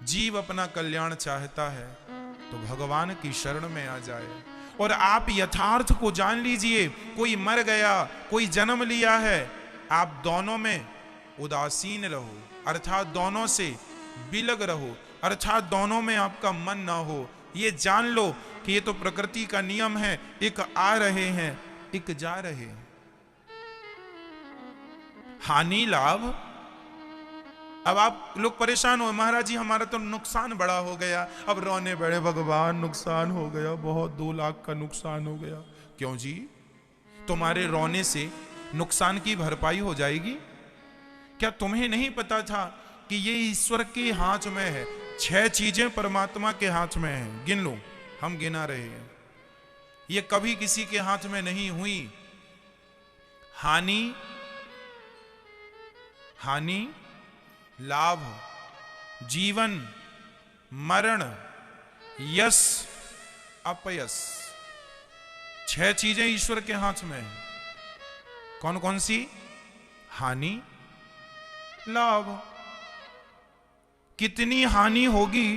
जीव अपना कल्याण चाहता है तो भगवान की शरण में आ जाए। और आप यथार्थ को जान लीजिए, कोई मर गया, कोई जन्म लिया है, आप दोनों में उदासीन रहो, अर्थात दोनों से बिलग रहो, अर्थात दोनों में आपका मन ना हो। ये जान लो कि ये तो प्रकृति का नियम है, एक आ रहे हैं, एक जा रहे हैं। हानि लाभ। अब आप लोग परेशान हो, महाराज जी हमारा तो नुकसान बड़ा हो गया, अब रोने बड़े, भगवान नुकसान हो गया बहुत, 2 लाख का नुकसान हो गया। क्यों जी? तुम्हारे रोने से नुकसान की भरपाई हो जाएगी? क्या तुम्हें नहीं पता था कि ये ईश्वर के हाथ में है? 6 चीजें परमात्मा के हाथ में हैं, गिन लो, हम गिना रहे हैं। ये कभी किसी के हाथ में नहीं हुई। हानि लाभ, जीवन मरण, यश अपयश, 6 चीजें ईश्वर के हाथ में हैं। कौन कौन सी? हानि लाभ। कितनी हानि होगी?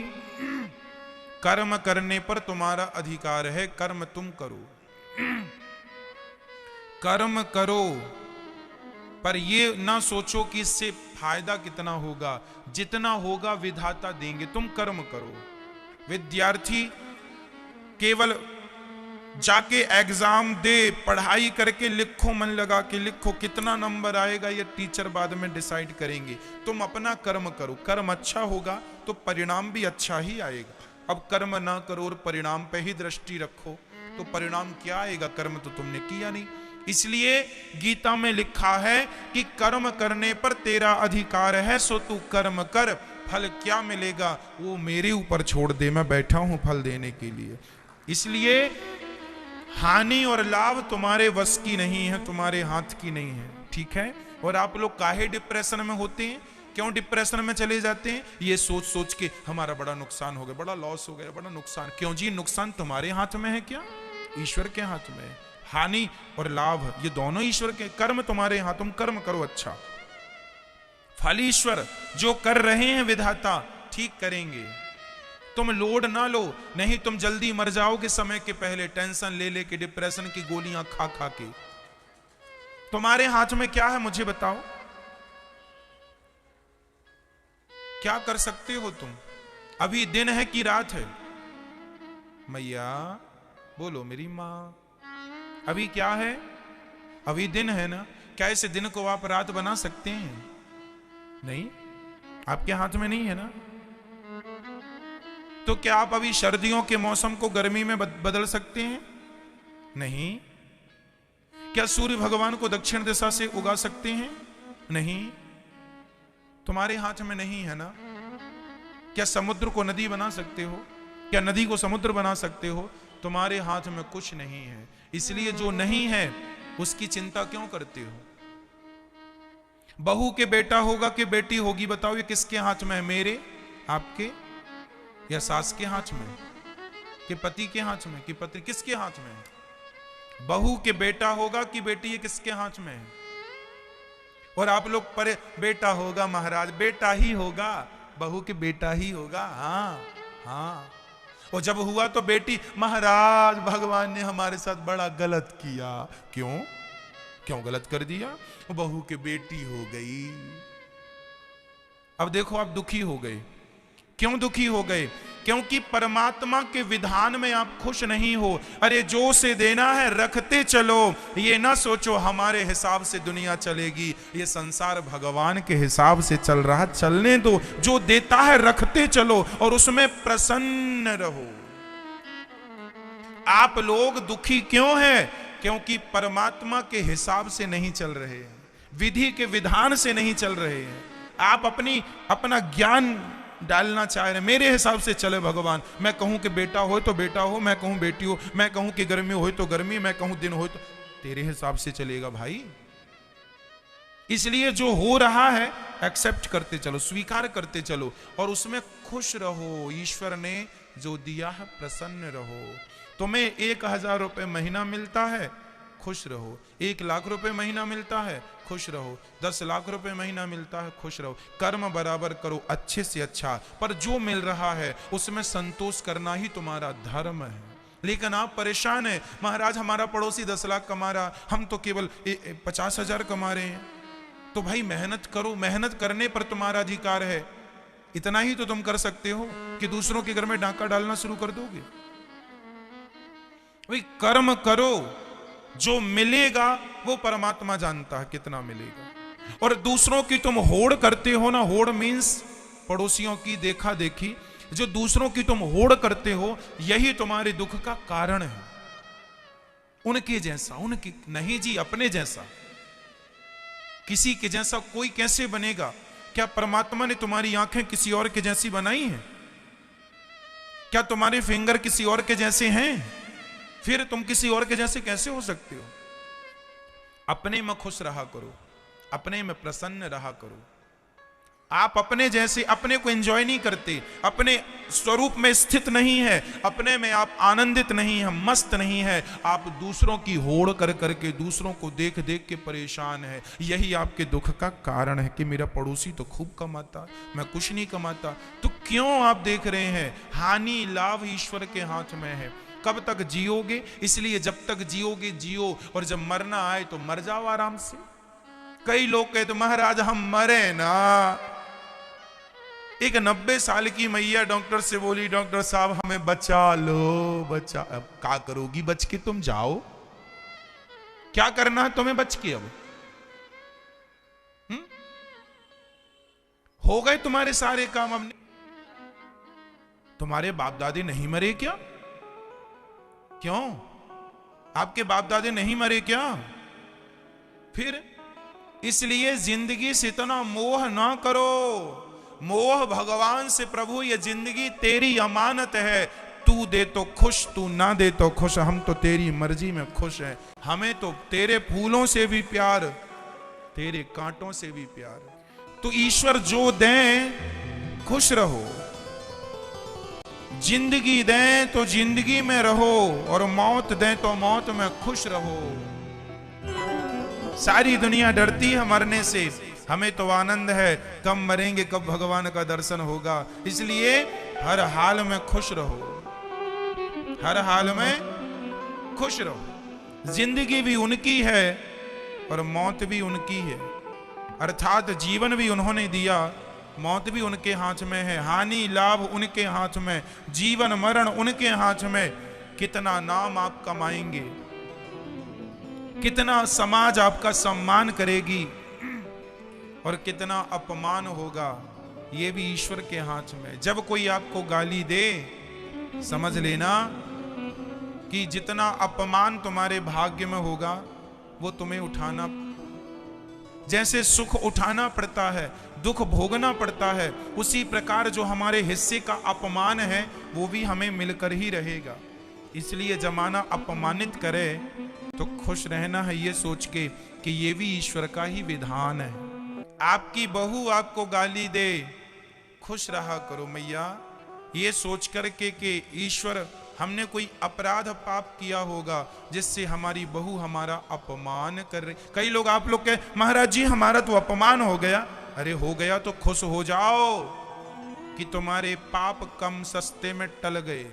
कर्म करने पर तुम्हारा अधिकार है, कर्म तुम करो, कर्म करो, पर ये ना सोचो कि इससे फायदा कितना होगा। जितना होगा विधाता देंगे, तुम कर्म करो। विद्यार्थी केवल जाके एग्जाम दे, पढ़ाई करके लिखो, मन लगा के लिखो, कितना नंबर आएगा ये टीचर बाद में डिसाइड करेंगे। तुम अपना कर्म करो, कर्म अच्छा होगा तो परिणाम भी अच्छा ही आएगा। अब कर्म ना करो और परिणाम पे ही दृष्टि रखो तो परिणाम क्या आएगा? कर्म तो तुमने किया नहीं। इसलिए गीता में लिखा है कि कर्म करने पर तेरा अधिकार है, सो तू कर्म कर, फल क्या मिलेगा वो मेरे ऊपर छोड़ दे, मैं बैठा हूं फल देने के लिए। इसलिए हानि और लाभ तुम्हारे वश की नहीं है, तुम्हारे हाथ की नहीं है, ठीक है? और आप लोग काहे डिप्रेशन में होते हैं? क्यों डिप्रेशन में चले जाते हैं? ये सोच सोच के हमारा बड़ा नुकसान हो गया, बड़ा लॉस हो गया, बड़ा नुकसान। क्यों जी? नुकसान तुम्हारे हाथ में है क्या? ईश्वर के हाथ में है। हानि और लाभ ये दोनों ईश्वर के। कर्म तुम्हारे हाथ, तुम कर्म करो अच्छा, फल ईश्वर। जो कर रहे हैं विधाता ठीक करेंगे। तुम लोड ना लो, नहीं तुम जल्दी मर जाओगे समय के पहले, टेंशन ले लेके, डिप्रेशन की गोलियां खा खा के। तुम्हारे हाथ में क्या है मुझे बताओ? क्या कर सकते हो तुम? अभी दिन है कि रात है? मैया बोलो मेरी मां, अभी क्या है? अभी दिन है ना? क्या इस दिन को आप रात बना सकते हैं? नहीं, आपके हाथ में नहीं है ना। तो क्या आप अभी सर्दियों के मौसम को गर्मी में बदल सकते हैं? नहीं। क्या सूर्य भगवान को दक्षिण दिशा से उगा सकते हैं? नहीं। तुम्हारे हाथ में नहीं है ना। क्या समुद्र को नदी बना सकते हो? क्या नदी को समुद्र बना सकते हो? तुम्हारे हाथ में कुछ नहीं है। इसलिए जो नहीं है उसकी चिंता क्यों करते हो? बहू के बेटा होगा कि बेटी होगी, बताओ ये किसके हाथ में है? मेरे, आपके, या सास के हाथ में, कि पति के हाथ में, कि पति किसके हाथ में है? बहू के बेटा होगा कि बेटी, ये किसके हाथ में है? और आप लोग पर बेटा होगा महाराज, बेटा ही होगा, बहू के बेटा ही होगा। हाँ हाँ। और जब हुआ तो बेटी, महाराज भगवान ने हमारे साथ बड़ा गलत किया। क्यों? क्यों गलत कर दिया? बहू के बेटी हो गई। अब देखो आप दुखी हो गए। क्यों दुखी हो गए? क्योंकि परमात्मा के विधान में आप खुश नहीं हो। अरे जो से देना है रखते चलो, ये ना सोचो हमारे हिसाब से दुनिया चलेगी। ये संसार भगवान के हिसाब से चल रहा, चलने दो। जो देता है रखते चलो और उसमें प्रसन्न रहो। आप लोग दुखी क्यों हैं? क्योंकि परमात्मा के हिसाब से नहीं चल रहे हैं, विधि के विधान से नहीं चल रहे हैं। आप अपना ज्ञान डालना चाह रहे, मेरे हिसाब से चले भगवान। मैं कहूं कि बेटा हो तो बेटा हो, मैं कहूं बेटी हो, मैं कहूं कि गर्मी हो तो गर्मी, मैं कहूं दिन हो तो, तेरे हिसाब से चलेगा भाई। इसलिए जो हो रहा है एक्सेप्ट करते चलो, स्वीकार करते चलो और उसमें खुश रहो। ईश्वर ने जो दिया है प्रसन्न रहो। तुम्हें 1000 रुपए महीना मिलता है, खुश रहो। 1 लाख रुपए महीना मिलता है, खुश रहो। 10 लाख रुपए महीना मिलता है, खुश रहो। कर्म बराबर करो, अच्छे से अच्छा, पर जो मिल रहा है उसमें संतोष करना ही तुम्हारा धर्म है। लेकिन आप परेशान हैं, महाराज हमारा पड़ोसी 10 लाख कमा रहा, हम तो केवल 50,000 कमा रहे हैं। तो भाई मेहनत करो, मेहनत करने पर तुम्हारा अधिकार है। इतना ही तो तुम कर सकते हो कि दूसरों के घर में डाका डालना शुरू कर दोगे। भाई कर्म करो, जो मिलेगा वो परमात्मा जानता है कितना मिलेगा। और दूसरों की तुम होड़ करते हो ना, होड़ मीन्स पड़ोसियों की देखा देखी, जो दूसरों की तुम होड़ करते हो यही तुम्हारे दुख का कारण है। उनके जैसा, उनकी नहीं जी, अपने जैसा। किसी के जैसा कोई कैसे बनेगा? क्या परमात्मा ने तुम्हारी आंखें किसी और के जैसी बनाई हैं? क्या तुम्हारे फिंगर किसी और के जैसे हैं? फिर तुम किसी और के जैसे कैसे हो सकते हो? अपने में खुश रहा करो, अपने में प्रसन्न रहा करो। आप अपने जैसे अपने को एंजॉय नहीं करते, अपने स्वरूप में स्थित नहीं है, अपने में आप आनंदित नहीं है, मस्त नहीं है। आप दूसरों की होड़ कर करके, दूसरों को देख देख के परेशान है। यही आपके दुख का कारण है कि मेरा पड़ोसी तो खूब कमाता, मैं कुछ नहीं कमाता। तो क्यों आप देख रहे हैं? हानि लाभ ईश्वर के हाथ में है। कब तक जियोगे? इसलिए जब तक जियोगे जियो, और जब मरना आए तो मर जाओ आराम से। कई लोग कहते महाराज हम मरे ना। एक 90 साल की मैया डॉक्टर से बोली, डॉक्टर साहब हमें बचा लो, बचा। अब क्या करोगी बच के? तुम जाओ, क्या करना है तुम्हें बच के? अब हो गए तुम्हारे सारे काम। अब तुम्हारे बाप दादे नहीं मरे क्या? क्यों? आपके बाप दादे नहीं मरे क्या? फिर इसलिए जिंदगी से इतना मोह ना करो। मोह भगवान से, प्रभु ये जिंदगी तेरी अमानत है, तू दे तो खुश, तू ना दे तो खुश, हम तो तेरी मर्जी में खुश हैं। हमें तो तेरे फूलों से भी प्यार, तेरे कांटों से भी प्यार। तो ईश्वर जो दें खुश रहो, जिंदगी दें तो जिंदगी में रहो, और मौत दें तो मौत में खुश रहो। सारी दुनिया डरती है मरने से, हमें तो आनंद है, कब मरेंगे, कब भगवान का दर्शन होगा। इसलिए हर हाल में खुश रहो, हर हाल में खुश रहो। जिंदगी भी उनकी है और मौत भी उनकी है, अर्थात जीवन भी उन्होंने दिया, मौत भी उनके हाथ में है। हानि लाभ उनके हाथ में, जीवन मरण उनके हाथ में। कितना नाम आप कमाएंगे, कितना समाज आपका सम्मान करेगी, और कितना अपमान होगा, ये भी ईश्वर के हाथ में। जब कोई आपको गाली दे, समझ लेना कि जितना अपमान तुम्हारे भाग्य में होगा वो तुम्हें उठाना, जैसे सुख उठाना पड़ता है, दुख भोगना पड़ता है, उसी प्रकार जो हमारे हिस्से का अपमान है वो भी हमें मिलकर ही रहेगा। इसलिए जमाना अपमानित करे तो खुश रहना है, ये सोच के कि ये भी ईश्वर का ही विधान है। आपकी बहू आपको गाली दे, खुश रहा करो मैया, ये सोच करके कि ईश्वर हमने कोई अपराध पाप किया होगा जिससे हमारी बहू हमारा अपमान कर रही। कई लोग, आप लोग कहे महाराज जी हमारा तो अपमान हो गया। अरे हो गया तो खुश हो जाओ कि तुम्हारे पाप कम सस्ते में टल गए।